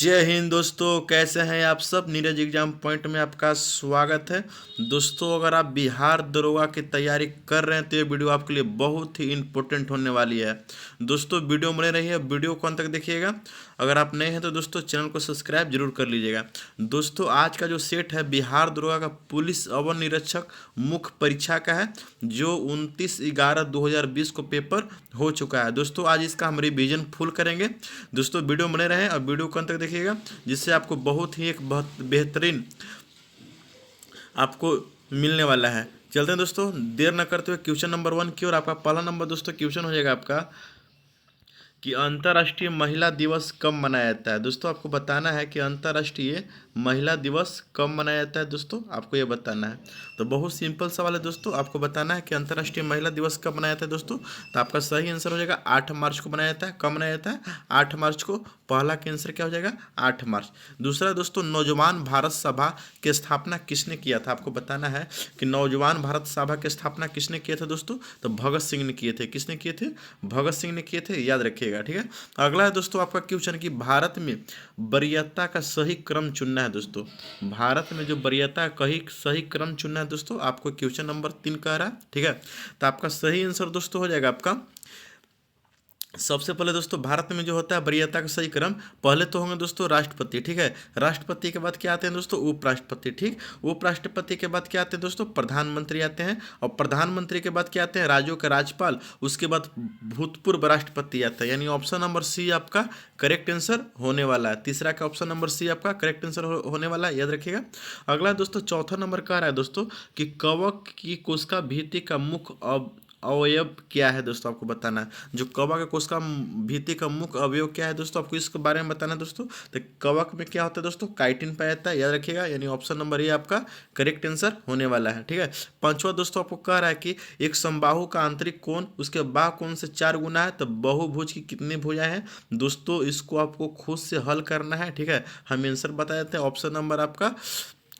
जय हिंद दोस्तों, कैसे हैं आप सब। नीरज एग्जाम पॉइंट में आपका स्वागत है। दोस्तों, अगर आप बिहार दरोगा की तैयारी कर रहे हैं तो ये वीडियो आपके लिए बहुत ही इम्पोर्टेंट होने वाली है। दोस्तों, वीडियो बने रहिए, वीडियो कौन तक देखिएगा। अगर आप नए हैं तो दोस्तों चैनल को सब्सक्राइब जरूर कर लीजिएगा। दोस्तों, आज का जो सेट है बिहार दरोगा का पुलिस अवर निरीक्षक मुख्य परीक्षा का है, जो 29/11/2020 को पेपर हो चुका है। दोस्तों, आज इसका हम रिवीजन फुल करेंगे। दोस्तों, वीडियो बने रहें और वीडियो कौन तक देखिएगा, जिससे आपको बहुत ही एक बहुत बेहतरीन आपको मिलने वाला है। चलते हैं दोस्तों, देर न करते हुए क्वेश्चन नंबर 1 की ओर। आपका पहला नंबर दोस्तों क्वेश्चन हो जाएगा आपका कि अंतर्राष्ट्रीय महिला दिवस कब मनाया जाता है। दोस्तों, आपको बताना है कि अंतर्राष्ट्रीय महिला दिवस कब मनाया जाता है। दोस्तों, आपको ये बताना है। तो बहुत सिंपल सवाल है दोस्तों, आपको बताना है कि अंतर्राष्ट्रीय महिला दिवस कब मनाया जाता है। दोस्तों, तो आपका सही आंसर हो जाएगा 8 मार्च को मनाया जाता है। कब मनाया जाता है? 8 मार्च को। पहला का आंसर क्या हो जाएगा? 8 मार्च। दूसरा दोस्तों, नौजवान भारत सभा की स्थापना किसने किया था। आपको बताना है कि नौजवान भारत सभा की स्थापना किसने किया था। दोस्तों, तो भगत सिंह ने किए थे। किसने किए थे? भगत सिंह ने किए थे, याद रखिएगा। ठीक है। अगला है दोस्तों आपका क्वेश्चन कि भारत में वरीयता का सही क्रम चुनना है। दोस्तों, भारत में जो वरीयता का सही क्रम चुनना है दोस्तों, आपको क्वेश्चन नंबर 3 कह रहा है। ठीक है। तो आपका सही आंसर दोस्तों हो जाएगा आपका, सबसे पहले दोस्तों भारत में जो होता है वरीयता का सही क्रम, पहले तो होंगे दोस्तों राष्ट्रपति। ठीक है। राष्ट्रपति के बाद क्या आते हैं दोस्तों? उपराष्ट्रपति। ठीक। उपराष्ट्रपति के बाद क्या आते हैं दोस्तों? प्रधानमंत्री आते हैं। और प्रधानमंत्री के बाद क्या आते हैं? राज्यों के राज्यपाल। उसके बाद भूतपूर्व राष्ट्रपति आता है। यानी ऑप्शन नंबर सी आपका करेक्ट आंसर होने वाला है। तीसरा का ऑप्शन नंबर सी आपका करेक्ट आंसर होने वाला है, याद रखिएगा। अगला दोस्तों चौथा नंबर कह रहा है दोस्तों कि कवक की कोशिका भित्ति का मुख्य अवयव क्या है। दोस्तों, आपको बताना है जो कवक है कोशिका भित्ति का मुख्य अवयव क्या है। दोस्तों, आपको इसके बारे में बताना है। दोस्तों, तो कवक में क्या होता है दोस्तों? काइटिन पाया जाता है, याद रखिएगा। यानी ऑप्शन नंबर ए आपका करेक्ट आंसर होने वाला है। ठीक है। पांचवा दोस्तों आपको कह रहा है कि एक समबाहु का आंतरिक कोण उसके बाह्य कोण से 4 गुना है, तो बहुभुज की कितनी भुजाएं हैं। दोस्तों, इसको आपको खुद से हल करना है। ठीक है। हम आंसर बता देते हैं। ऑप्शन नंबर आपका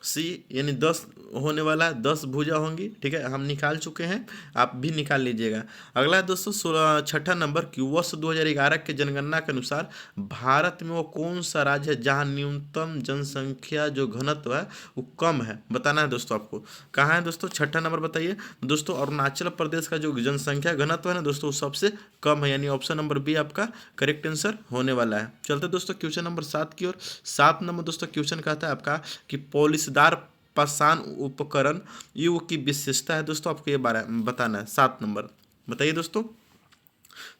सी, यानी 10 होने वाला है, 10 भुजा होंगी। ठीक है। हम निकाल चुके हैं, आप भी निकाल लीजिएगा। अगला है दोस्तों छठा नंबर कि वर्ष 2011 के जनगणना के अनुसार भारत में वो कौन सा राज्य है जहां न्यूनतम जनसंख्या जो घनत्व है वो कम है। बताना है दोस्तों आपको। कहाँ है दोस्तों? छठा नंबर बताइए दोस्तों। अरुणाचल प्रदेश का जो जनसंख्या घनत्व है ना दोस्तों, वो सबसे कम है। यानी ऑप्शन नंबर बी आपका करेक्ट आंसर होने वाला है। चलते दोस्तों क्वेश्चन नंबर 7 की ओर। 7 नंबर दोस्तों क्वेश्चन कहता है आपका कि पॉलिशदार पाषाण उपकरण युग की विशेषता है। दोस्तों, आपको ये बारे बताना है। 7 नंबर बताइए दोस्तों।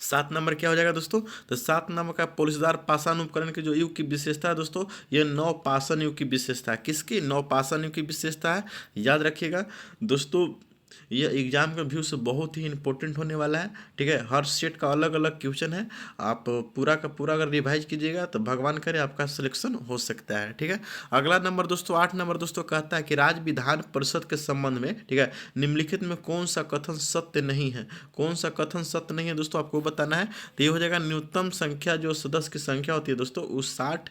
7 नंबर क्या हो जाएगा दोस्तों? तो 7 नंबर का पॉलिशदार पाषाण उपकरण की जो युग की विशेषता है दोस्तों, ये नवपाषाण युग की विशेषता है। किसकी? नवपाषाण युग की विशेषता है, याद रखिएगा दोस्तों। ये एग्जाम के व्यू से बहुत ही इंपॉर्टेंट होने वाला है। ठीक है। हर सेट का अलग अलग क्वेश्चन है। आप पूरा का पूरा अगर रिवाइज कीजिएगा तो भगवान करे आपका सिलेक्शन हो सकता है। ठीक है। अगला नंबर दोस्तों 8 नंबर दोस्तों कहता है कि राज्य विधान परिषद के संबंध में, ठीक है, निम्नलिखित में कौन सा कथन सत्य नहीं है। कौन सा कथन सत्य नहीं है दोस्तों, आपको बताना है। तो ये हो जाएगा न्यूनतम संख्या जो सदस्य की संख्या होती है दोस्तों, उस 60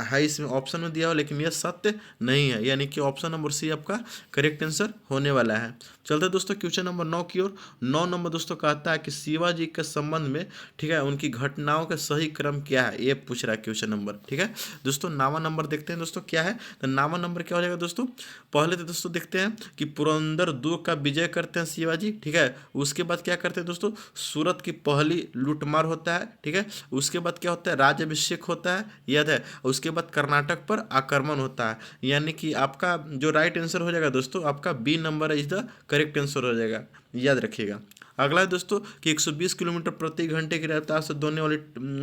है इसमें ऑप्शन में दिया हो, लेकिन यह सत्य नहीं है। यानी कि ऑप्शन नंबर सी आपका करेक्ट आंसर होने वाला है। चलते दोस्तों क्वेश्चन नंबर 9 की ओर। 9 नंबर दोस्तों कहता है कि शिवाजी के संबंध में, ठीक है, उनकी घटनाओं का सही क्रम क्या है, ये पूछ रहा है क्वेश्चन नंबर। ठीक है दोस्तों। नावा नंबर देखते हैं दोस्तों क्या है। तो नावा नंबर क्या हो जाएगा दोस्तों? पहले तो दोस्तों देखते हैं कि पुरंदर दुर्ग का विजय करते हैं शिवाजी। ठीक है। उसके बाद क्या करते हैं दोस्तों? सूरत की पहली लूटमार होता है। ठीक है। उसके बाद क्या होता है? राज्याभिषेक होता है, याद है। उसके बाद कर्नाटक पर आक्रमण होता है। यानी कि आपका जो राइट आंसर हो जाएगा दोस्तों, आपका B number is the correct answer हो जाएगा, याद रखिएगा। अगला है दोस्तों कि 120 किलोमीटर प्रति घंटे की रफ्तार से दौड़ने वाली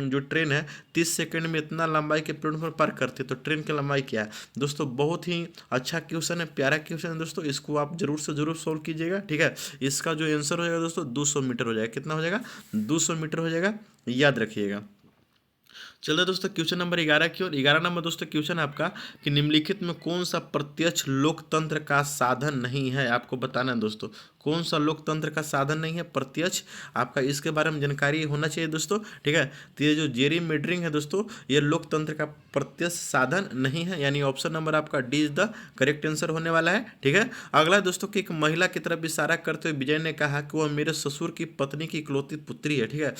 जो ट्रेन है 30 सेकंड में इतना लंबाई के प्लेटफॉर्म पर पार करती है, तो ट्रेन की लंबाई क्या है। दोस्तों, बहुत ही अच्छा क्वेश्चन है, प्यारा क्वेश्चन है दोस्तों। इसको आप जरूर से जरूर सोल्व कीजिएगा। ठीक है। इसका जो आंसर हो जाएगा दोस्तों 200 मीटर हो जाएगा। कितना हो जाएगा? 200 मीटर हो जाएगा, याद रखिएगा। चलिए दोस्तों क्वेश्चन नंबर 11 की ओर। 11 नंबर दोस्तों क्वेश्चन है आपका कि निम्नलिखित में कौन सा प्रत्यक्ष लोकतंत्र का साधन नहीं है। आपको बताना है दोस्तों, कौन सा लोकतंत्र का साधन नहीं है? प्रत्यक्ष। आपका इसके बारे में जानकारी होना चाहिए दोस्तों, ठीक है। तो ये जो जेरीमेंडरिंग है दोस्तों, ये लोकतंत्र का प्रत्यक्ष साधन नहीं है, यानी ऑप्शन नंबर आपका D is the correct answer होने वाला है, ठीक है। अगला दोस्तों कि एक महिला की तरफ इशारा करते हुए विजय ने कहा कि वह मेरे ससुर की पत्नी की इकलौती पुत्री है, ठीक है।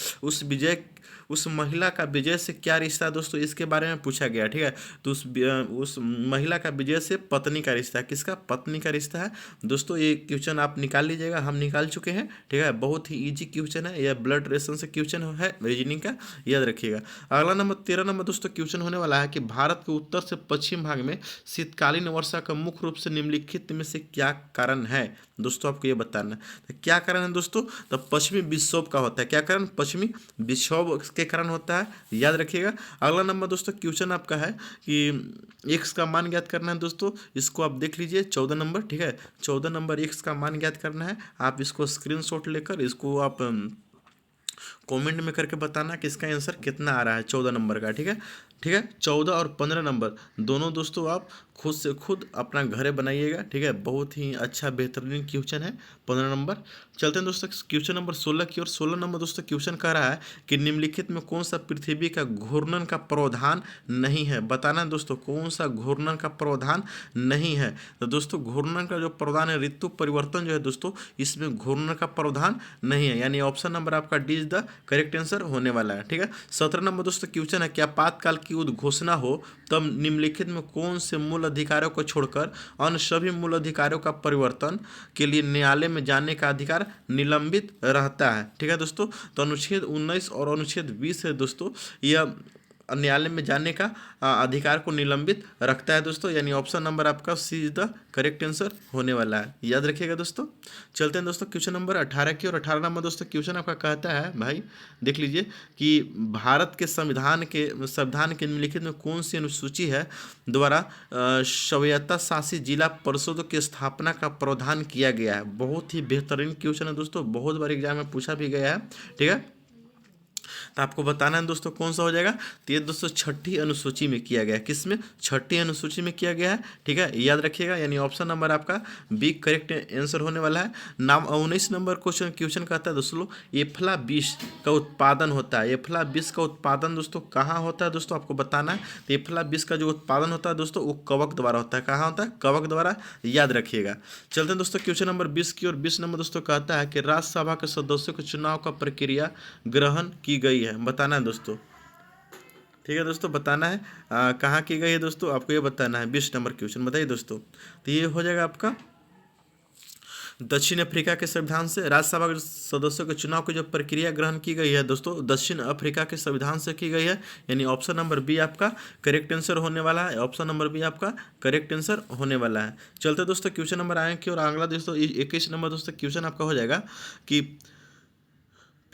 उस महिला का विजय से क्या रिश्ता है दोस्तों, इसके बारे में पूछा गया, ठीक है। तो उस महिला का विजय से पत्नी का रिश्ता है, किसका? पत्नी का रिश्ता है दोस्तों। ये क्वेश्चन आप निकाल लीजिएगा, हम निकाल चुके हैं, ठीक है। बहुत ही इजी क्वेश्चन है, यह ब्लड रिलेशन से क्वेश्चन है रीजनिंग का, याद रखिएगा। अगला नंबर 13 नंबर दोस्तों क्वेश्चन होने वाला है कि भारत के उत्तर से पश्चिम भाग में शीतकालीन वर्षा का मुख्य रूप से निम्नलिखित में से क्या कारण है दोस्तों, आपको ये बताना है। तो क्या कारण है दोस्तों? तो पश्चिमी विक्षोभ का होता है। क्या कारण? पश्चिमी विक्षोभ के कारण होता है, याद रखिएगा। अगला नंबर दोस्तों क्वेश्चन आपका है कि एक्स का मान ज्ञात करना है दोस्तों। इसको आप देख लीजिए 14 नंबर, ठीक है। 14 नंबर एक्स का मान ज्ञात करना है। आप इसको स्क्रीनशॉट लेकर इसको आप कमेंट में करके बताना कि इसका आंसर कितना आ रहा है 14 नंबर का, ठीक है। ठीक है, 14 और 15 नंबर दोनों दोस्तों आप खुद से खुद अपना घरे बनाइएगा, ठीक है। बहुत ही अच्छा बेहतरीन क्वेश्चन है 15 नंबर। चलते हैं दोस्तों क्वेश्चन नंबर 16 की ओर। 16 नंबर दोस्तों क्वेश्चन कह रहा है कि निम्नलिखित में कौन सा पृथ्वी का घूर्णन का प्रावधान नहीं है? बताना है दोस्तों कौन सा घूर्णन का प्रावधान नहीं है। तो दोस्तों घूर्णन का जो प्रावधान है, ऋतु परिवर्तन जो है दोस्तों, इसमें घूर्णन का प्रावधान नहीं है, यानी ऑप्शन नंबर आपका D is the correct answer होने वाला है, ठीक है। 17 नंबर दोस्तों क्वेश्चन है कि आपातकाल की उद्घोषणा हो तब निम्नलिखित में कौन से मूल अधिकारों को छोड़कर अन्य सभी मूल अधिकारों का परिवर्तन के लिए न्यायालय में जाने का अधिकार निलंबित रहता है, ठीक है दोस्तों। तो अनुच्छेद 19 और अनुच्छेद 20 है दोस्तों, यह न्यायालय में जाने का अधिकार को निलंबित रखता है दोस्तों, यानी ऑप्शन नंबर आपका सी इज द करेक्ट आंसर होने वाला है, याद रखिएगा दोस्तों। चलते हैं दोस्तों क्वेश्चन नंबर 18 की। और 18 नंबर दोस्तों क्वेश्चन आपका कहता है, भाई देख लीजिए कि भारत के संविधान के निम्नलिखित में कौन सी अनुसूची है द्वारा स्वायत्ता शासित जिला परिषदों की स्थापना का प्रावधान किया गया है? बहुत ही बेहतरीन क्वेश्चन है दोस्तों, बहुत बार एग्जाम में पूछा भी गया है, ठीक है। तो आपको बताना है दोस्तों कौन सा हो जाएगा। तो ये दोस्तों छठी अनुसूची में किया गया है। किस में? छठी अनुसूची में किया गया है, ठीक है, याद रखिएगा। यानी ऑप्शन नंबर आपका बी करेक्ट आंसर होने वाला है। नाम 19 नंबर क्वेश्चन कहता है दोस्तों एफला 20 का उत्पादन होता है। एफला 20 का उत्पादन दोस्तों कहाँ होता है दोस्तों, आपको बताना है। तो एफला 20 का जो उत्पादन होता है दोस्तों, वो कवक द्वारा होता है। कहाँ होता है? कवक द्वारा, याद रखिएगा। चलते हैं दोस्तों क्वेश्चन नंबर 20 की और। 20 नंबर दोस्तों कहता है कि राज्यसभा के सदस्यों के चुनाव का प्रक्रिया ग्रहण की गई है, बताना है दोस्तों, ठीक है दोस्तों, बताना है कहाँ की गई है दोस्तों, आपको ये बताना है। 20 नंबर क्वेश्चन बताइए दोस्तों। तो ये हो जाएगा आपका दक्षिण अफ्रीका के संविधान से। राज्यसभा के सदस्यों के चुनाव की जो प्रक्रिया ग्रहण की गई है दोस्तों, दक्षिण अफ्रीका के संविधान से की गई है, यानी ऑप्शन नंबर बी आपका करेक्ट आंसर होने वाला है। ऑप्शन नंबर बी आपका करेक्ट आंसर होने वाला है। चलते दोस्तों क्वेश्चन नंबर आए की और। अगला दोस्तों 21 नंबर दोस्तों क्वेश्चन आपका हो जाएगा कि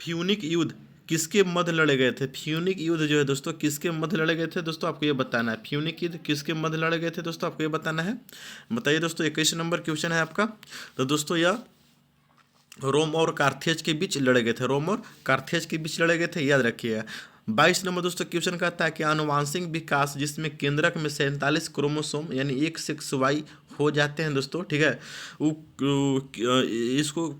फ्यूनिक युद्ध किसके मध्य लड़े गए थे? फ्यूनिक युद्ध जो है दोस्तों किसके मध्य लड़े गए थे दोस्तों, आपको ये बताना है। फ्यूनिक युद्ध किसके मध्य लड़े गए थे दोस्तों, आपको ये बताना है। बताइए दोस्तों, 21 नंबर क्वेश्चन है आपका। तो दोस्तों यह रोम और कार्थेज के बीच लड़े गए थे। रोम और कार्थेज के बीच लड़े गए थे, याद रखिएगा। 22 नंबर दोस्तों क्वेश्चन कहता है कि आनुवांशिक विकास जिसमें केंद्रक में 47 क्रोमोसोम यानी एक से XY हो जाते हैं दोस्तों, ठीक है, इसको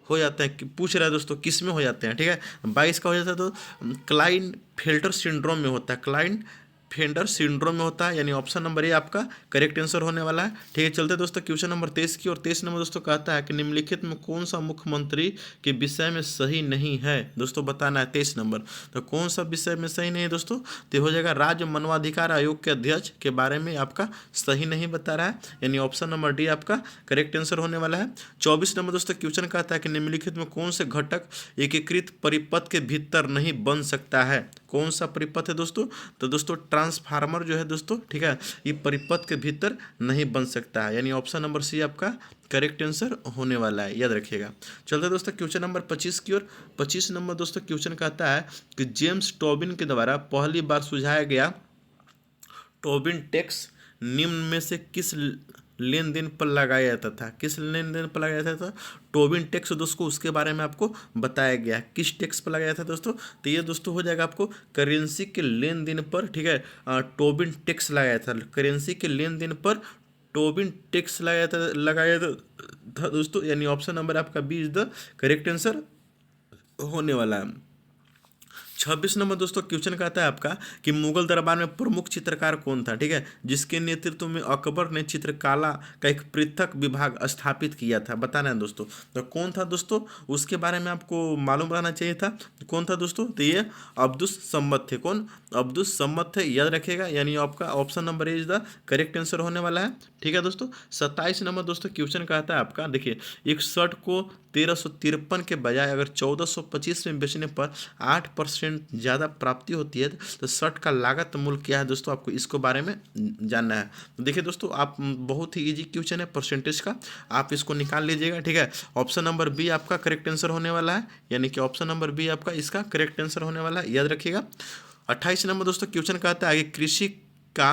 हो जाते हैं, पूछ रहा है दोस्तों किस में हो जाते हैं, ठीक है। 22 का हो जाता है तो क्लाइन फेल्टर सिंड्रोम में होता है। क्लाइन फेल्टर सिंड्रोम में होता है, यानी ऑप्शन नंबर ए आपका करेक्ट आंसर होने वाला है, ठीक है। चलते दोस्तों क्वेश्चन नंबर 23 की और। 23 नंबर दोस्तों कहता है कि निम्नलिखित में कौन सा मुख्यमंत्री के विषय में सही नहीं है दोस्तों, बताना है। 23 नंबर तो कौन सा विषय में सही नहीं है दोस्तों, तो हो जाएगा राज्य मानवाधिकार आयोग के अध्यक्ष के बारे में आपका सही नहीं बता रहा है, यानी ऑप्शन नंबर डी आपका करेक्ट आंसर होने वाला है। 24 नंबर दोस्तों क्वेश्चन कहता है कि निम्नलिखित में कौन से घटक एकीकृत परिपथ के भीतर नहीं बन सकता है? कौन सा परिपथ है दोस्तों, तो दोस्तों ट्रांसफार्मर जो है दोस्तों, ठीक है, ये परिपथ के भीतर नहीं बन सकता है, यानी ऑप्शन नंबर सी आपका करेक्ट आंसर होने वाला है, याद रखिएगा। चलते दोस्तों क्वेश्चन नंबर 25 की ओर। 25 नंबर दोस्तों क्वेश्चन कहता है कि जेम्स टोबिन के द्वारा पहली बार सुझाया गया टोबिन टैक्स निम्न में से किस लेन देन पर लगाया जाता था? किस लेन देन पर लगाया जाता था? टोबिन टैक्स दोस्तों, उसके बारे में आपको बताया गया है। किस टैक्स पर लगाया था दोस्तों, तो ये दोस्तों हो जाएगा आपको करेंसी के लेन देन पर, ठीक है, टोबिन टैक्स लगाया था। करेंसी के लेन देन पर टोबिन टैक्स लगाया था दोस्तों, यानी ऑप्शन नंबर आपका B is the correct answer होने वाला है। 26 नंबर दोस्तों क्वेश्चन कहता है आपका कि मुगल दरबार में प्रमुख चित्रकार कौन था, ठीक है, जिसके नेतृत्व में अकबर ने चित्रकला का एक पृथक विभाग स्थापित किया था, बताना है दोस्तों। तो कौन था दोस्तों, उसके बारे में आपको मालूम रहना चाहिए था। कौन था दोस्तों, तो ये अब्दुस सम्मत थे। कौन, अब्दुस सम्मत थे, याद रखिएगा, यानी आपका option number A is the correct answer होने वाला है। ठीक है दोस्तों। 27 नंबर दोस्तों क्वेश्चन कहता है आपका, देखिए, एक शर्ट को 1353 के बजाय अगर 1425 में बेचने पर 8% ज़्यादा प्राप्ति होती है तो शर्ट का लागत मूल्य क्या है दोस्तों, आपको इसको बारे में जानना है। तो देखिए दोस्तों, आप बहुत ही इजी क्वेश्चन है परसेंटेज का, आप इसको निकाल लीजिएगा। ठीक है, ऑप्शन नंबर बी आपका करेक्ट आंसर होने वाला है, यानी कि ऑप्शन नंबर बी आपका इसका करेक्ट आंसर होने वाला है, याद रखिएगा। 28 नंबर दोस्तों क्वेश्चन कहता है कि कृषि का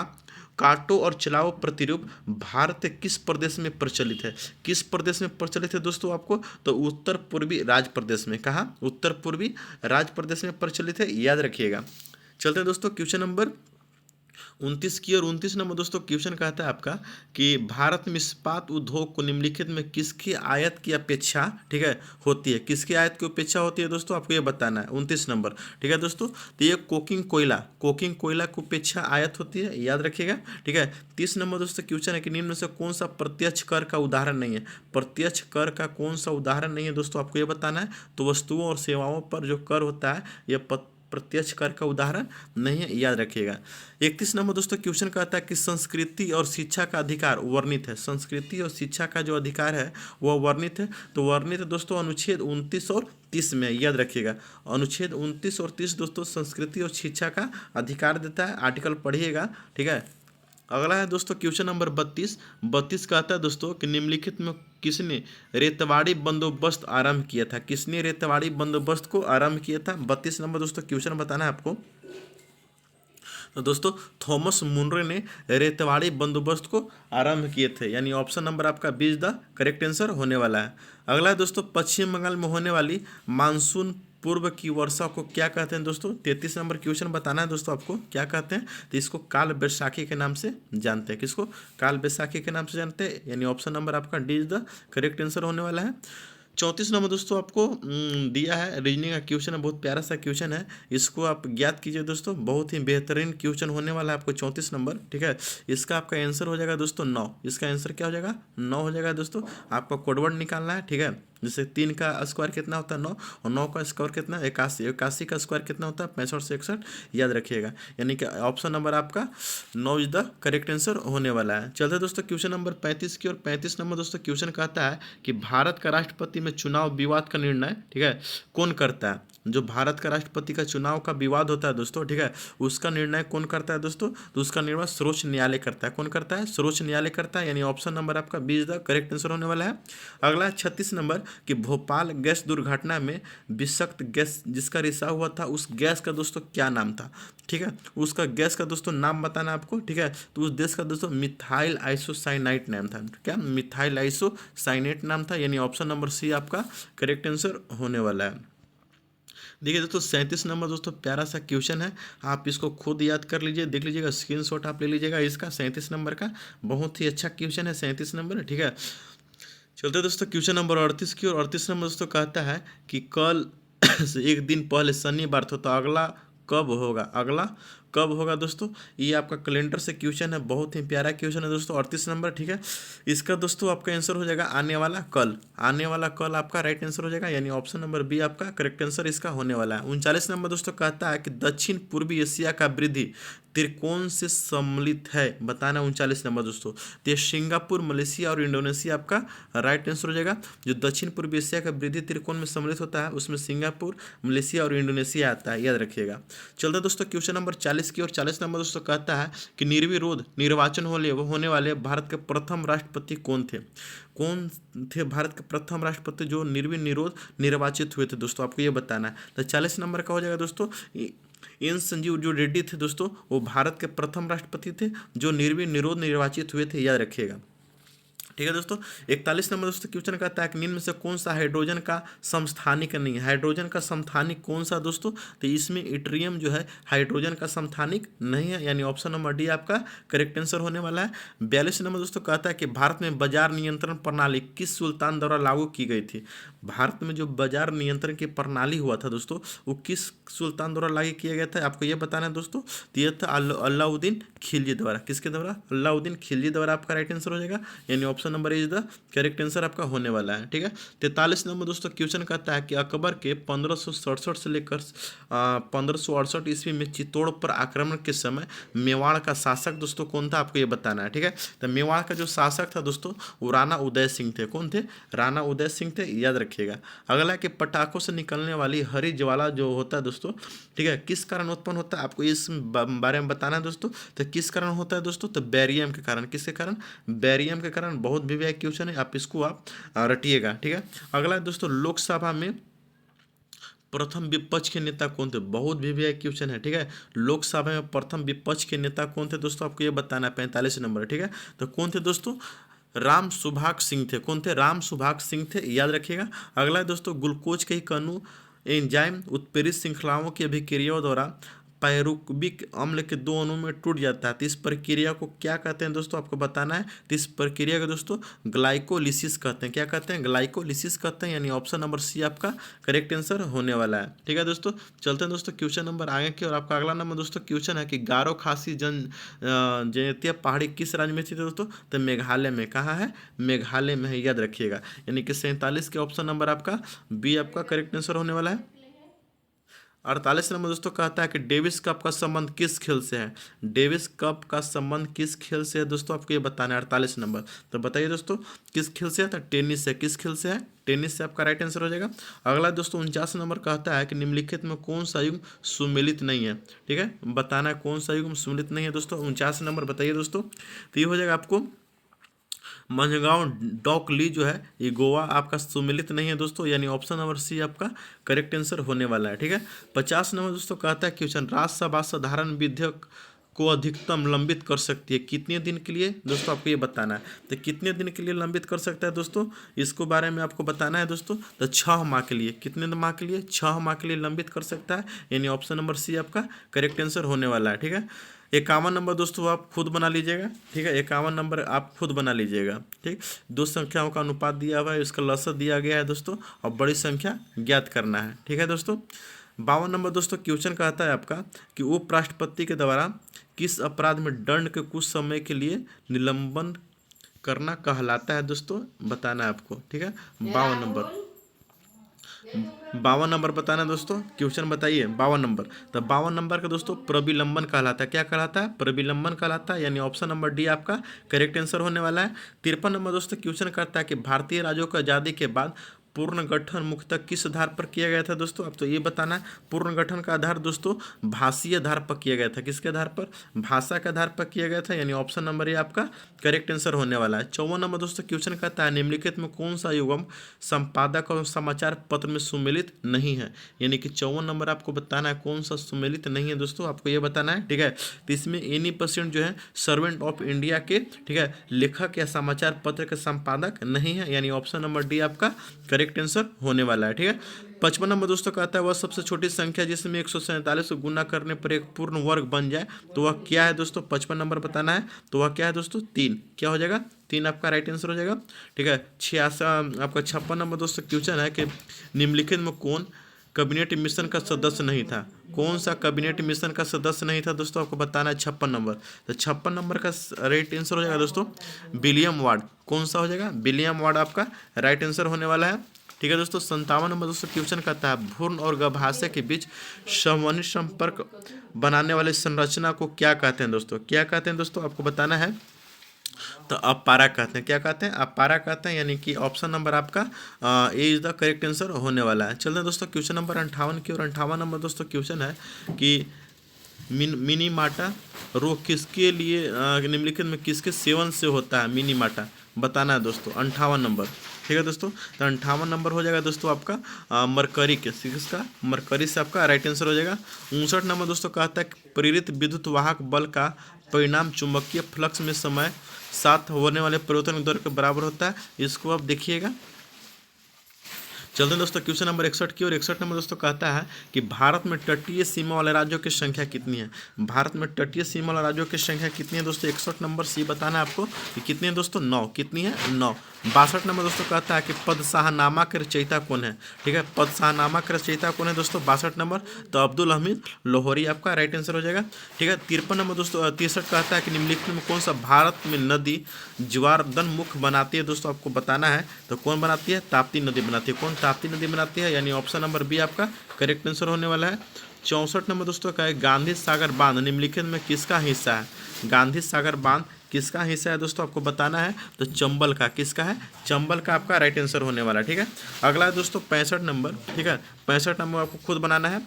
काटो और चलाओ प्रतिरूप भारत के किस प्रदेश में प्रचलित है। किस प्रदेश में प्रचलित है दोस्तों आपको, तो उत्तर पूर्वी राज्य प्रदेश में। कहा, उत्तर पूर्वी राज्य प्रदेश में प्रचलित है, याद रखिएगा। चलते हैं दोस्तों क्वेश्चन नंबर 29 की, और 29 नंबर दोस्तों क्वेश्चन कहता है आपका कि भारत में इस्पात उद्योग को निम्नलिखित में किसकी आयात की अपेक्षा, ठीक है, होती है। किसकी आयात की अपेक्षा होती है दोस्तों, आपको ये बताना है। 29 नंबर, ठीक है दोस्तों, तो ये कोकिंग कोयला की अपेक्षा आयात होती है, याद रखिएगा। ठीक है, 30 नंबर दोस्तों क्वेश्चन है कि निम्न में से कौन सा प्रत्यक्ष कर का उदाहरण नहीं है। प्रत्यक्ष कर का कौन सा उदाहरण नहीं है दोस्तों, आपको ये बताना है। तो वस्तुओं और सेवाओं पर जो कर होता है, यह प्रत्यक्ष कर का उदाहरण नहीं है, याद रखिएगा। 31 नंबर दोस्तों क्वेश्चन कहता है कि संस्कृति और शिक्षा का अधिकार वर्णित है। संस्कृति और शिक्षा का जो अधिकार है वह वर्णित है, तो वर्णित दोस्तों अनुच्छेद 29 और 30 में, याद रखिएगा। अनुच्छेद 29 और 30 दोस्तों संस्कृति और शिक्षा का अधिकार देता है, आर्टिकल पढ़िएगा। ठीक है, अगला है दोस्तों क्वेश्चन नंबर 32 कहता है दोस्तों कि निम्नलिखित में किसने रेतवाड़ी बंदोबस्त आरंभ किया था। किसने रेतवाड़ी बंदोबस्त को आरंभ किया था, 32 नंबर दोस्तों क्वेश्चन बताना है आपको। तो दोस्तों थॉमस मुनरे ने रेतवाड़ी बंदोबस्त को आरंभ किए थे, यानी ऑप्शन नंबर आपका B is the correct answer होने वाला है। अगला है दोस्तों पश्चिम बंगाल में होने वाली मानसून पूर्व की वर्षा को क्या कहते हैं दोस्तों। 33 नंबर क्वेश्चन बताना है दोस्तों आपको, क्या कहते हैं, तो इसको काल बैसाखी के नाम से जानते हैं। किसको, काल बैसाखी के नाम से जानते हैं, यानी ऑप्शन नंबर आपका D is the correct answer होने वाला है। 34 नंबर दोस्तों आपको दिया है, रीजनिंग का क्वेश्चन है, बहुत प्यारा सा क्वेश्चन है, इसको आप ज्ञात कीजिए दोस्तों, बहुत ही बेहतरीन क्वेश्चन होने वाला है आपको 34 नंबर। ठीक है, इसका आपका आंसर हो जाएगा दोस्तों 9। इसका आंसर क्या हो जाएगा, 9 हो जाएगा दोस्तों। आपका कोडवर्ड निकालना है। ठीक है, जैसे 3 का स्क्वायर कितना होता है 9, और 9 का स्क्वायर कितना 81, 81 का स्क्वायर कितना होता है 65 से 61, याद रखिएगा। यानी कि ऑप्शन नंबर आपका 9 इज द करेक्ट आंसर होने वाला है। चलते दोस्तों क्वेश्चन नंबर 35 की, और 35 नंबर दोस्तों क्वेश्चन कहता है कि भारत का राष्ट्रपति में चुनाव विवाद का निर्णय, ठीक है, कौन करता है। जो भारत का राष्ट्रपति का चुनाव का विवाद होता है दोस्तों, ठीक है, उसका निर्णय कौन करता है दोस्तों, तो उसका निर्णय सर्वोच्च न्यायालय करता है। कौन करता है, सर्वोच्च न्यायालय करता है, यानी ऑप्शन नंबर आपका B is the correct answer होने वाला है। अगला 36 नंबर कि भोपाल गैस दुर्घटना में विषाक्त गैस जिसका रिसाव हुआ था, उस गैस का दोस्तों क्या नाम था। ठीक है, उसका गैस का दोस्तों नाम बताना आपको। ठीक है, तो उस देश का दोस्तों मिथाइल आइसोसाइनाइट नाम था। क्या, मिथाइल आइसोसाइनेट नाम था, यानी ऑप्शन नंबर सी आपका करेक्ट आंसर होने वाला है। देखिए दोस्तों 37 नंबर दोस्तों प्यारा सा क्वेश्चन है, आप इसको खुद याद कर लीजिए, देख लीजिएगा, स्क्रीनशॉट आप ले लीजिएगा इसका। 37 नंबर का बहुत ही अच्छा क्वेश्चन है, 37 नंबर। ठीक है, चलते दोस्तों क्वेश्चन नंबर 38 की, और 38 नंबर दोस्तों कहता है कि कल से एक दिन पहले शनिवार था, तो अगला कब होगा, अगला कब होगा दोस्तों। ये आपका कैलेंडर से क्वेश्चन है, बहुत ही प्यारा क्वेश्चन है दोस्तों, 38 नंबर। ठीक है, इसका दोस्तों आपका आंसर हो जाएगा आने वाला कल। आने वाला कल आपका राइट आंसर हो जाएगा, यानी ऑप्शन नंबर बी आपका करेक्ट आंसर इसका होने वाला है। 39 नंबर दोस्तों कहता है कि दक्षिण पूर्वी एशिया का वृद्धि त्रिकोण से सम्मिलित है, बताना 39 नंबर दोस्तों। तो ये सिंगापुर, मलेशिया और इंडोनेशिया आपका राइट आंसर हो जाएगा। जो दक्षिण पूर्वी एशिया का वृद्धि त्रिकोण में सम्मिलित होता है, उसमें सिंगापुर, मलेशिया और इंडोनेशिया आता है, याद रखिएगा। चलते दोस्तों क्वेश्चन नंबर 40 की, और 40 नंबर दोस्तों कहता है कि निर्विरोध निर्वाचन होने वाले भारत के प्रथम राष्ट्रपति कौन थे। कौन थे भारत के प्रथम राष्ट्रपति जो निर्विरोध निर्वाचित हुए थे दोस्तों, आपको ये बताना है। तो 40 नंबर का हो जाएगा दोस्तों एन संजीव जो रेड्डी थे दोस्तों, वो भारत के प्रथम राष्ट्रपति थे जो निर्विरोध निर्वाचित हुए थे, याद रखिएगा। ठीक है दोस्तों। 41 नंबर दोस्तों क्वेश्चन कहता है कि निम्न में से कौन सा हाइड्रोजन का समस्थानिक नहीं है। हाइड्रोजन का समस्थानिक कौन सा दोस्तों, तो इसमें इट्रियम जो है हाइड्रोजन का समस्थानिक नहीं है, यानी ऑप्शन नंबर डी आपका करेक्ट आंसर होने वाला है। 42 नंबर दोस्तों कहता है कि भारत में बाजार नियंत्रण प्रणाली किस सुल्तान द्वारा लागू की गई थी। भारत में जो बाजार नियंत्रण की प्रणाली हुआ था दोस्तों, वो किस सुल्तान द्वारा लागू किया गया था, आपको ये बताना है दोस्तों। तो ये था अलाउद्दीन खिलजी द्वारा। किसके द्वारा, अलाउद्दीन खिलजी द्वारा आपका राइट आंसर हो जाएगा, यानी option number is the correct answer आपका होने वाला है। ठीक है। 43 नंबर दोस्तों क्वेश्चन कहता है कि अकबर के 1567 से लेकर 1568 ईस्वी में चित्तौड़ पर आक्रमण के समय मेवाड़ का शासक दोस्तों कौन था, आपको ये बताना है। ठीक है। तो मेवाड़ का जो शासक था दोस्तों वो राणा उदय सिंह थे। कौन थे, राणा उदय सिंह थे, याद रखिएगा। अगला कि पटाखों से निकलने वाली हरी ज्वाला जो होता है दोस्तों, ठीक है, किस कारण उत्पन्न होता है, आपको इस बारे में बताना है दोस्तों। तो किस कारण होता है दोस्तों, तो बैरियम के कारण। किसके कारण, बैरियम के कारण। बहुत भी क्वेश्चन है, आप इसको आप रटिएगा। ठीक है। अगला दोस्तों लोकसभा में प्रथम विपक्ष के नेता कौन थे, बहुत भी क्वेश्चन है। ठीक है। लोकसभा में प्रथम विपक्ष के नेता कौन थे दोस्तों, आपको ये बताना है। 45 नंबर। ठीक है। तो कौन थे दोस्तों, राम सुभाष सिंह थे। कौन थे, राम सुभाष सिंह थे, याद रखिएगा। अगला है दोस्तों ग्लूकोज के कणु एंजाइम उत्प्रेरित श्रृंखलाओं की अभिक्रियाओं द्वारा पायरुविक अम्ल के दो अणु में टूट जाता है, तो इस प्रक्रिया को क्या कहते हैं दोस्तों, आपको बताना है। तो इस प्रक्रिया को दोस्तों ग्लाइकोलिसिस कहते हैं। क्या कहते हैं, ग्लाइकोलिसिस कहते हैं, यानी ऑप्शन नंबर सी आपका करेक्ट आंसर होने वाला है। ठीक है दोस्तों। चलते हैं दोस्तों क्वेश्चन नंबर आगे की, और आपका अगला नंबर दोस्तों क्वेश्चन है कि गारो खासी जनजातीय पहाड़ी किस राज्य में स्थित है दोस्तों, तो मेघालय में। कहाँ है, मेघालय में है, याद रखिएगा। यानी कि 47 के ऑप्शन नंबर आपका बी आपका करेक्ट आंसर होने वाला है। 48 नंबर दोस्तों कहता है कि डेविस कप का संबंध किस खेल से है। डेविस कप का संबंध किस खेल से है दोस्तों, आपको ये बताना है। 48 नंबर, तो बताइए दोस्तों किस खेल से है, तो टेनिस से। किस खेल से है, टेनिस से आपका राइट आंसर हो जाएगा। अगला दोस्तों 49 नंबर कहता है कि निम्नलिखित में कौन सा युग्म सुमेलित नहीं है। ठीक है, बताना है कौन सा युग्म सुमेलित नहीं है दोस्तों। 49 नंबर बताइए दोस्तों। तो ये हो जाएगा आपको मंझगांव डॉकली जो है ये गोवा आपका सुमेलित नहीं है दोस्तों, यानी ऑप्शन नंबर सी आपका करेक्ट आंसर होने वाला है। ठीक है। 50 नंबर दोस्तों कहता है क्वेश्चन राज्यसभा साधारण विधेयक को अधिकतम लंबित कर सकती है कितने दिन के लिए दोस्तों, आपको ये बताना है। तो कितने दिन के लिए लंबित कर सकता है दोस्तों, इसको बारे में आपको बताना है दोस्तों। तो 6 माह के लिए। कितने माह के लिए, 6 माह के लिए लंबित कर सकता है, यानी ऑप्शन नंबर सी आपका करेक्ट आंसर होने वाला है। ठीक है। 51 नंबर दोस्तों आप खुद बना लीजिएगा। ठीक है, 51 नंबर आप खुद बना लीजिएगा। ठीक, दो संख्याओं का अनुपात दिया हुआ है, इसका लसत दिया गया है दोस्तों, और बड़ी संख्या ज्ञात करना है। ठीक है दोस्तों। 52 नंबर दोस्तों क्वेश्चन कहता है आपका कि उपराष्ट्रपति के द्वारा किस अपराध में दंड के कुछ समय के लिए निलंबन करना कहलाता है दोस्तों, बताना है आपको। ठीक है। 52 नंबर, 52 नंबर बताना दोस्तों, क्वेश्चन बताइए 52 नंबर। तो 52 नंबर का दोस्तों प्रविलंबन कहलाता है। क्या कहलाता है, प्रविलंबन कहलाता है, यानी ऑप्शन नंबर डी आपका करेक्ट आंसर होने वाला है। 53 नंबर दोस्तों क्वेश्चन करता है कि भारतीय राज्यों की आज़ादी के बाद पूर्ण गठन मुख्यतः किस आधार पर किया गया था दोस्तों, अब तो ये बताना है। पूर्ण गठन का आधार दोस्तों भाषीय आधार पर किया गया था। किसके आधार पर, भाषा के आधार पर किया गया था, यानी ऑप्शन नंबर ये आपका करेक्ट आंसर होने वाला है। 54 नंबर दोस्तों क्वेश्चन कहता है निम्नलिखित में कौन सा युग्म संपादक और समाचार पत्र में सुमेलित नहीं है, यानी कि 54 नंबर आपको बताना है कौन सा सुमेलित नहीं है दोस्तों, आपको ये बताना है। ठीक है। तो इसमें एनी परसेंट जो है सर्वेंट ऑफ इंडिया के, ठीक है, लेखक या समाचार पत्र के संपादक नहीं है, यानी ऑप्शन नंबर डी आपका करेक्ट आंसर होने वाला है। ठीक है। 55 नंबर दोस्तों कहता है वह सबसे छोटी संख्या जिसमें 147 को गुना करने पर एक पूर्ण वर्ग बन जाए, तो वह क्या है दोस्तों, 55 नंबर बताना है। तो वह क्या है दोस्तों, 3। क्या हो जाएगा, 3 आपका राइट आंसर हो जाएगा। ठीक है। 86 आपका 56 नंबर दोस्तों क्वेश्चन है कि निम्नलिखित में कौन कैबिनेट मिशन का सदस्य नहीं था। कौन सा कैबिनेट मिशन का सदस्य नहीं था दोस्तों, आपको बताना है 56 नंबर। तो 56 नंबर का राइट आंसर हो जाएगा दोस्तों विलियम वार्ड। कौन सा हो जाएगा, विलियम वार्ड आपका राइट आंसर होने वाला है। ठीक है दोस्तों। 57 नंबर दोस्तों क्वेश्चन कहता है भ्रूण और गर्भाशय के बीच संवहनी संपर्क बनाने वाले संरचना को क्या कहते हैं दोस्तों, क्या कहते हैं दोस्तों, आपको बताना है। तो अपारा कहते हैं। क्या कहते हैं, अपारा कहते हैं, यानी कि ऑप्शन नंबर आपका ए इज द करेक्ट आंसर होने वाला है। चलते हैं दोस्तों क्वेश्चन नंबर 58 की, और 58 नंबर दोस्तों क्वेश्चन है कि मिनीमाटा रोग किसके लिए निम्नलिखित में किसके सेवन से होता है, मिनीमाटा बताना है दोस्तों। 58 नंबर, ठीक है दोस्तों। तो 58 नंबर हो जाएगा दोस्तों आपका मरकरी के, किसका, मरकरी से आपका राइट आंसर हो जाएगा। 59 नंबर दोस्तों कहता है कि प्रेरित विद्युत वाहक बल का परिणाम चुंबकीय फ्लक्स में समय साथ होने वाले परिवर्तन दर के बराबर होता है। इसको आप देखिएगा। चलते हैं दोस्तों क्वेश्चन नंबर 61 की ओर। 61 नंबर दोस्तों कहता है कि भारत में तटीय सीमा वाले राज्यों की संख्या कितनी है। भारत में तटीय सीमा वाले राज्यों की संख्या कितनी है दोस्तों। 61 नंबर सी बताना है आपको कि कितनी है दोस्तों, 9। कितनी है, 9। 62 नंबर दोस्तों कहता है कि पद शाहनामा के रचयिता कौन है। ठीक है, पद शाहनामा के रचयिता कौन है दोस्तों, 62 नंबर, तो अब्दुल हमीद लाहौरी आपका राइट आंसर हो जाएगा। ठीक है, 53 नंबर दोस्तों 63 कहता है कि निम्नलिखित में कौन सा भारत में नदी ज्वारदन मुख बनाती है दोस्तों, आपको बताना है। तो कौन बनाती है, ताप्ती नदी बनाती है। कौन, ताप्ती नदी बनाती है, यानी ऑप्शन नंबर बी आपका करेक्ट आंसर होने वाला है। 64 नंबर दोस्तों का है गांधी सागर बांध निम्नलिखित में किसका हिस्सा है। गांधी सागर बांध किसका हिस्सा है दोस्तों, आपको बताना है। तो चंबल का, किसका है, चंबल का आपका राइट आंसर होने वाला है। ठीक है, अगला है दोस्तों 65 नंबर। ठीक है, 65 नंबर आपको खुद बनाना है,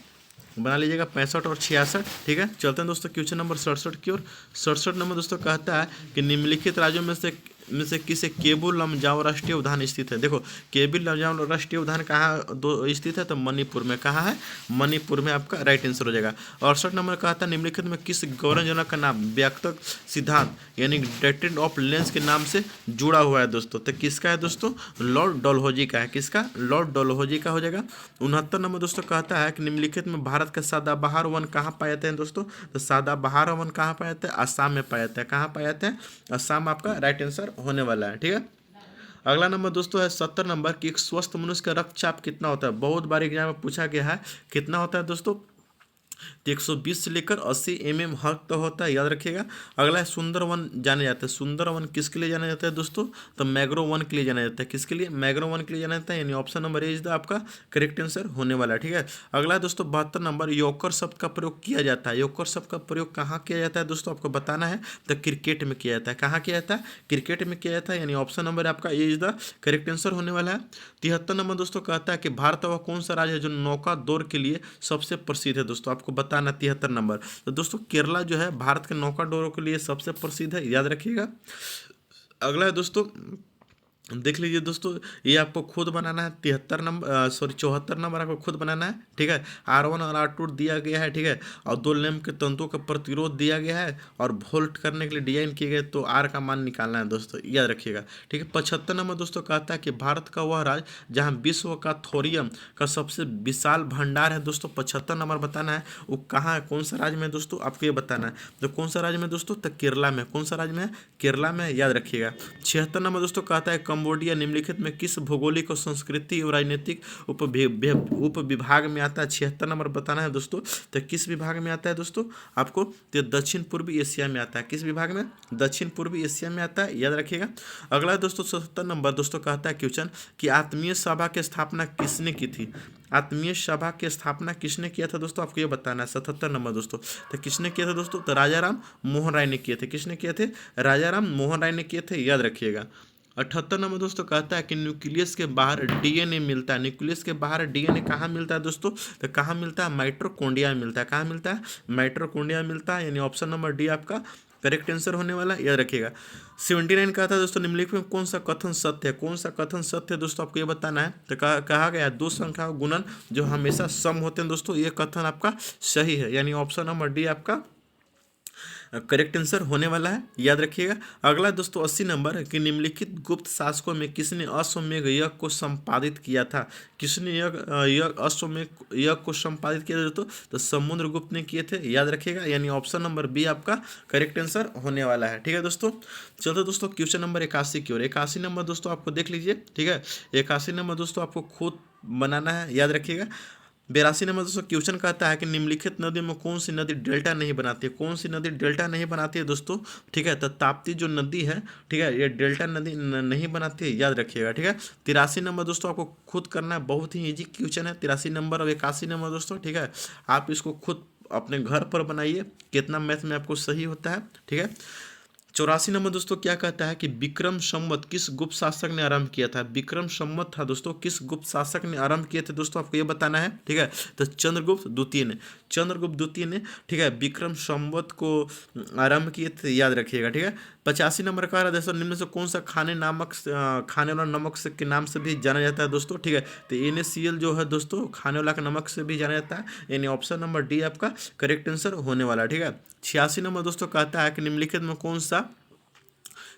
बना लीजिएगा 65 और 66। ठीक है, चलते हैं दोस्तों क्वेश्चन नंबर 67 की ओर। 67 नंबर दोस्तों कहता है कि निम्नलिखित राज्यों में से किसे केबुल लमजाओ राष्ट्रीय उद्यान स्थित है। देखो, केबुल लमजाओ राष्ट्रीय उद्यान कहाँ दो स्थित है, तो मणिपुर में। कहाँ है, मणिपुर में आपका राइट आंसर हो जाएगा। 68 नंबर कहता है निम्नलिखित में किस गौरवजनक का नाम व्यापक सिद्धांत यानी डेट्रिन ऑफ लेंस के नाम से जुड़ा हुआ है दोस्तों। तो किसका है दोस्तों, लॉर्ड डलहौजी का है। किसका, लॉर्ड डलहौजी का हो जाएगा। 69 नंबर दोस्तों कहता है कि निम्नलिखित में भारत का सदाबहार वन कहाँ पाए जाते हैं दोस्तों। तो सदाबहार वन कहाँ पाए जाते हैं, असम में पाए जाते हैं। कहाँ पाए जाते हैं, असम आपका राइट आंसर होने वाला है। ठीक है, अगला नंबर दोस्तों है 70 नंबर की एक स्वस्थ मनुष्य का रक्तचाप कितना होता है। बहुत बार एग्जाम में पूछा गया है, कितना होता है दोस्तों, 120 से लेकर 80 mm हक तो होता है, याद रखिएगा। अगला है सुंदरवन जाने जाते हैं। सुंदरवन किसके लिए जाना जाता है दोस्तों, तो मैग्रो वन के लिए जाना जाता है। किसके लिए, मैग्रो वन के लिए जाना जाता है, यानी option number A is the आपका करेक्ट आंसर होने वाला है। ठीक है, अगला है दोस्तों 72 नंबर, यॉर्कर शब्द का प्रयोग किया जाता है। यॉर्कर शब्द का प्रयोग कहाँ किया जाता है दोस्तों, आपको बताना है। तो क्रिकेट में किया जाता है। कहाँ किया जाता है, क्रिकेट में किया जाता है, यानी ऑप्शन नंबर आपका ए इज द करेक्ट आंसर होने वाला है। 73 नंबर दोस्तों कहता है कि भारत वह कौन सा राज्य है जो नौका दौड़ के लिए सबसे प्रसिद्ध है दोस्तों, आपको बताना। 73 नंबर, तो दोस्तों केरला जो है भारत के नौका दौड़ों के लिए सबसे प्रसिद्ध है, याद रखिएगा। अगला है दोस्तों, देख लीजिए दोस्तों, ये आपको खुद बनाना है। 73 नंबर, सॉरी 74 नंबर आपको खुद बनाना है। ठीक है, R1 और R2 दिया गया है। ठीक है, और 2 लैंप के तंतुओं का प्रतिरोध दिया गया है और वोल्ट करने के लिए डिजाइन किए गए, तो R का मान निकालना है दोस्तों, याद रखिएगा। ठीक है, 75 नंबर दोस्तों कहता है कि भारत का वह राज्य जहाँ विश्व का थोरियम का सबसे विशाल भंडार है दोस्तों। 75 नंबर बताना है, वो कहाँ है, कौन सा राज्य में दोस्तों, आपको ये बताना है। तो कौन सा राज्य में दोस्तों, तो केरला में। कौन सा राज्य में है, केरला में, याद रखिएगा। 76 नंबर दोस्तों कहता है कंबोडिया निम्नलिखित में किस भौगोलिक और संस्कृति और राजनीतिक उप विभाग में आता है। 76 नंबर बताना है दोस्तों, तो किस विभाग में आता है दोस्तों, आपको तो दक्षिण पूर्वी एशिया में आता है। किस विभाग में, दक्षिण पूर्वी एशिया में आता है, याद रखिएगा। अगला दोस्तों 77 नंबर दोस्तों कहता है क्वेश्चन कि आत्मीय सभा की स्थापना किसने की थी। आत्मीय सभा की स्थापना किसने किया था दोस्तों, आपको ये बताना है। 77 नंबर दोस्तों, तो किसने किया था दोस्तों, तो राजा राम मोहन राय ने किए थे। किसने किए थे, राजा राम मोहन राय ने किए थे, याद रखिएगा। 78 नंबर दोस्तों कहता है कि न्यूक्लियस के बाहर डीएनए मिलता है। न्यूक्लियस के बाहर डीएनए कहाँ मिलता है दोस्तों, तो कहाँ मिलता है, माइटोकॉन्ड्रिया में मिलता है। कहाँ मिलता है, माइटोकॉन्ड्रिया में मिलता है, यानी ऑप्शन नंबर डी आपका करेक्ट आंसर होने वाला है, याद रखिएगा। 79 कहा था दोस्तों निम्नलिखित में कौन सा कथन सत्य है। कौन सा कथन सत्य है दोस्तों, आपको ये बताना है। तो कहा गया है 2 संख्याओं गुणन जो हमेशा सम होते हैं दोस्तों, ये कथन आपका सही है, यानी ऑप्शन नंबर डी आपका करेक्ट आंसर होने वाला है, याद रखिएगा। अगला दोस्तों 80 नंबर कि निम्नलिखित गुप्त शासकों में किसने अश्वमेध यज्ञ को संपादित किया था। किसने अश्वमेध यज्ञ को संपादित किया दोस्तों, तो समुद्रगुप्त ने किए थे, याद रखिएगा, यानी ऑप्शन नंबर बी आपका करेक्ट आंसर होने वाला है। ठीक है दोस्तों, चलो दोस्तों क्वेश्चन नंबर 81 की ओर। 81 नंबर दोस्तों आपको देख लीजिए। ठीक है, 81 नंबर दोस्तों आपको खुद बनाना है, याद रखिएगा। 82 नंबर दोस्तों क्वेश्चन कहता है कि निम्नलिखित नदी में कौन सी नदी डेल्टा नहीं बनाती है। कौन सी नदी डेल्टा नहीं बनाती है दोस्तों, ठीक है, तो ताप्ती जो नदी है, ठीक है, ये डेल्टा नदी नहीं बनाती है, याद रखिएगा। ठीक है, 83 नंबर दोस्तों आपको खुद करना है, बहुत ही ईजी क्वेश्चन है। 83 नंबर और 81 नंबर दोस्तों, ठीक है, आप इसको खुद अपने घर पर बनाइए, कितना मैथ में आपको सही होता है। ठीक है, 84 नंबर दोस्तों क्या कहता है कि विक्रम संवत किस गुप्त शासक ने आरंभ किया था। विक्रम संवत था दोस्तों, किस गुप्त शासक ने आरंभ किए थे दोस्तों, आपको ये बताना है। ठीक है, तो चंद्रगुप्त द्वितीय ने, चंद्रगुप्त द्वितीय ने, ठीक है, विक्रम संवत को आरंभ किए थे, याद रखिएगा। ठीक है, 85 नंबर का रहा दोस्तों, निम्न से कौन सा खाने वाला नमक से के नाम से भी जाना जाता है दोस्तों। ठीक है, तो NaCl जो है दोस्तों खाने वाला का नमक से भी जाना जाता है, यानी ऑप्शन नंबर डी आपका करेक्ट आंसर होने वाला है। ठीक है, 86 नंबर दोस्तों कहता है कि निम्नलिखित में कौन सा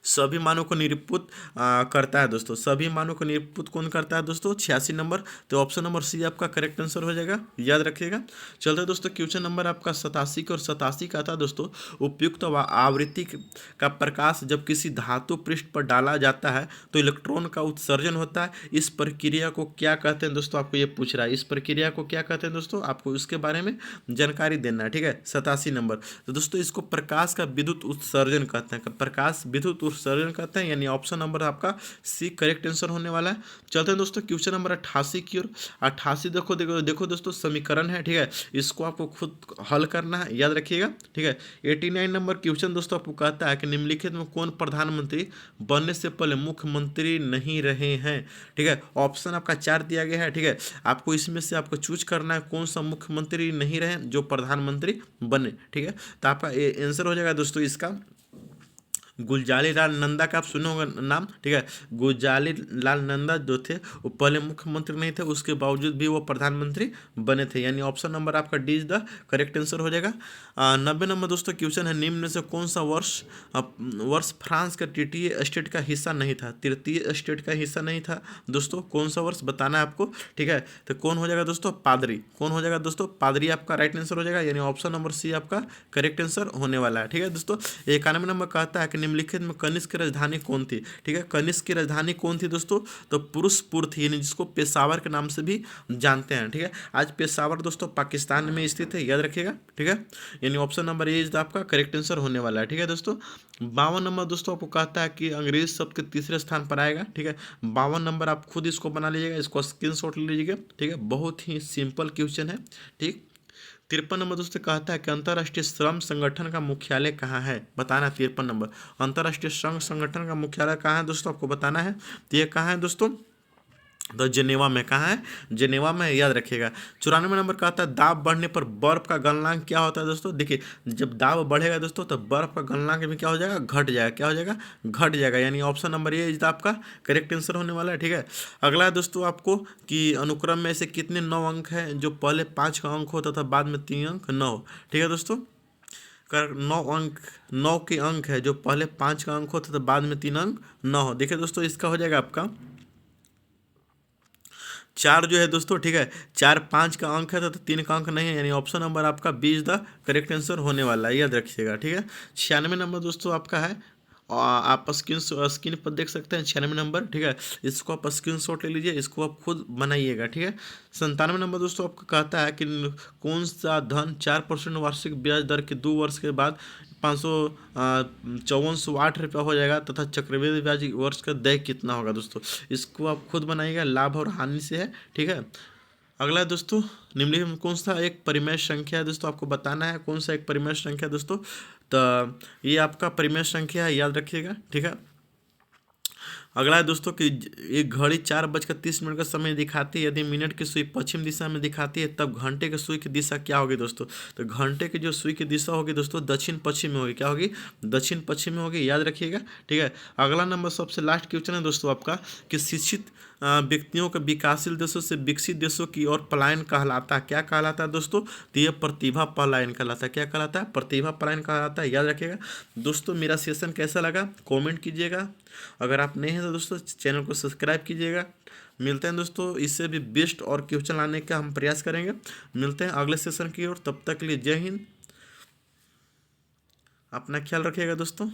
सभी मानों को निरूपित करता है दोस्तों। सभी मानों को निरूपित कौन करता है दोस्तों, 86 नंबर, तो ऑप्शन नंबर सी आपका करेक्ट आंसर हो जाएगा, याद रखिएगा। चलते हैं दोस्तों, क्वेश्चन नंबर आपका 87 और 87 का था दोस्तों, उपयुक्त आवृत्ति का प्रकाश जब किसी धातु पृष्ठ पर डाला जाता है तो इलेक्ट्रॉन का उत्सर्जन होता है, इस प्रक्रिया को क्या कहते हैं दोस्तों, आपको ये पूछ रहा है, इस प्रक्रिया को क्या कहते हैं दोस्तों, आपको इसके बारे में जानकारी देना है। ठीक है, 87 नंबर, तो दोस्तों इसको प्रकाश का विद्युत उत्सर्जन कहते हैं, प्रकाश विद्युत उत्सर्जन कहते हैं, यानी ऑप्शन नंबर आपका सी करेक्ट आंसर होने वाला है। चलते हैं दोस्तों क्वेश्चन नंबर 88 की ओर। 88 देखो देखो देखो दोस्तों, समीकरण है। ठीक है, इसको आपको खुद हल करना है, याद रखिएगा। ठीक है, 89 नंबर क्वेश्चन दोस्तों आपको कहता है कि निम्नलिखित में कौन प्रधानमंत्री बनने से पहले मुख्यमंत्री नहीं रहे हैं। ठीक है, ऑप्शन आपका 4 दिया गया है। ठीक है, आपको इसमें से आपको चूज करना है कौन सा मुख्यमंत्री नहीं रहे जो प्रधानमंत्री बने। ठीक है, तो आपका आंसर हो जाएगा दोस्तों इसका गुलजारी लाल नंदा का आप सुने होंगे नाम। ठीक है, गुलजारी लाल नंदा जो थे वो पहले मुख्यमंत्री नहीं थे, उसके बावजूद भी वो प्रधानमंत्री बने थे, यानी ऑप्शन नंबर आपका D is the correct answer हो जाएगा। 90 नंबर दोस्तों क्वेश्चन है, निम्न में से कौन सा वर्ष फ्रांस का तृतीय स्टेट का हिस्सा नहीं था। तृतीय स्टेट का हिस्सा नहीं था दोस्तों, कौन सा वर्ष बताना है आपको। ठीक है, तो कौन हो जाएगा दोस्तों, पादरी। कौन हो जाएगा दोस्तों, पादरी आपका राइट आंसर हो जाएगा, यानी ऑप्शन नंबर सी आपका करेक्ट आंसर होने वाला है। ठीक है दोस्तों, 91 नंबर कहता है कि निम्नलिखित में कनिष्क की राजधानी कौन थी। ठीक है, कनिष्क की राजधानी कौन थी दोस्तों, तो पुरुषपुर थी, यानी जिसको पेशावर के नाम से भी जानते हैं। ठीक है, आज पेशावर दोस्तों पाकिस्तान में स्थित है, याद रखिएगा। ठीक है, यानी ऑप्शन नंबर ए इज आपका करेक्ट आंसर होने वाला है। ठीक है दोस्तों, 52 नंबर दोस्तों आपको कहता है कि अंग्रेज शब्द के तीसरे स्थान पर आएगा। ठीक है, 52 नंबर आप खुद इसको बना लीजिएगा, इसको स्क्रीनशॉट ले लीजिएगा। ठीक है, बहुत ही सिंपल क्वेश्चन है। ठीक, 53 नंबर दोस्तों कहता है कि अंतर्राष्ट्रीय श्रम संगठन का मुख्यालय कहाँ है, बताना। 53 नंबर, अंतर्राष्ट्रीय श्रम संगठन का मुख्यालय कहाँ है दोस्तों, आपको बताना है। तो ये कहाँ है दोस्तों, तो जेनेवा में। कहाँ है, जेनेवा में, याद रखिएगा। 94 नंबर कहता है दाब बढ़ने पर बर्फ का गलनांक क्या होता है दोस्तों। देखिए, जब दाब बढ़ेगा दोस्तों तो बर्फ का गलनांक भी क्या हो जाएगा, घट जाएगा। क्या हो जाएगा, घट जाएगा, यानी ऑप्शन नंबर ए इज आपका करेक्ट आंसर होने वाला है। ठीक है, अगला है दोस्तों आपको कि अनुक्रम में से कितने 9 अंक हैं जो पहले 5 का अंक होता था बाद में 3 अंक न हो। ठीक है दोस्तों, 9 के अंक है जो पहले 5 का अंक होता था बाद में 3 अंक न हो। देखिए दोस्तों, इसका हो जाएगा आपका 4 जो है दोस्तों। ठीक है, 4 5 का अंक है तो 3 का अंक नहीं है, यानी ऑप्शन नंबर आपका B is the correct answer होने वाला है, याद रखिएगा। ठीक है, 96 नंबर दोस्तों आपका है, आप स्क्रीन पर देख सकते हैं 96 नंबर। ठीक है, इसको आप स्क्रीनशॉट ले लीजिए, इसको आप खुद बनाइएगा। ठीक है, 97 नंबर दोस्तों आपको कहता है कि कौन सा धन 4% वार्षिक ब्याज दर के 2 वर्ष के बाद 55408 रुपया हो जाएगा तथा चक्रवृद्धि ब्याज वर्ष का दर कितना होगा दोस्तों, इसको आप खुद बनाइएगा, लाभ और हानि से है। ठीक है, अगला है दोस्तों, निम्नलिखित में कौन सा एक परिमेय संख्या है दोस्तों, आपको बताना है कौन सा एक परिमेय संख्या है दोस्तों। तो ये आपका परिमेय संख्या है, याद रखिएगा। ठीक है, अगला है दोस्तों कि एक घड़ी 4:30 का समय दिखाती है, यदि मिनट की सुई पश्चिम दिशा में दिखाती है तब घंटे के सुई की दिशा क्या होगी दोस्तों। तो घंटे की जो सुई की दिशा होगी दोस्तों दक्षिण पश्चिम में होगी। क्या होगी, दक्षिण पश्चिम में होगी, याद रखिएगा। ठीक है, अगला नंबर सबसे लास्ट क्वेश्चन है दोस्तों आपका कि शिक्षित व्यक्तियों का विकासशील देशों से विकसित देशों की ओर पलायन कहलाता है। क्या कहलाता है दोस्तों, तो ये प्रतिभा पलायन कहलाता है। क्या कहलाता है, प्रतिभा पलायन कहलाता है, याद रखिएगा। दोस्तों मेरा सेशन कैसा लगा कमेंट कीजिएगा, अगर आप नए हैं तो दोस्तों चैनल को सब्सक्राइब कीजिएगा। मिलते हैं दोस्तों, इससे भी बेस्ट और क्वेश्चन लाने का हम प्रयास करेंगे। मिलते हैं अगले सेशन की ओर, तब तक के लिए जय हिंद, अपना ख्याल रखिएगा दोस्तों।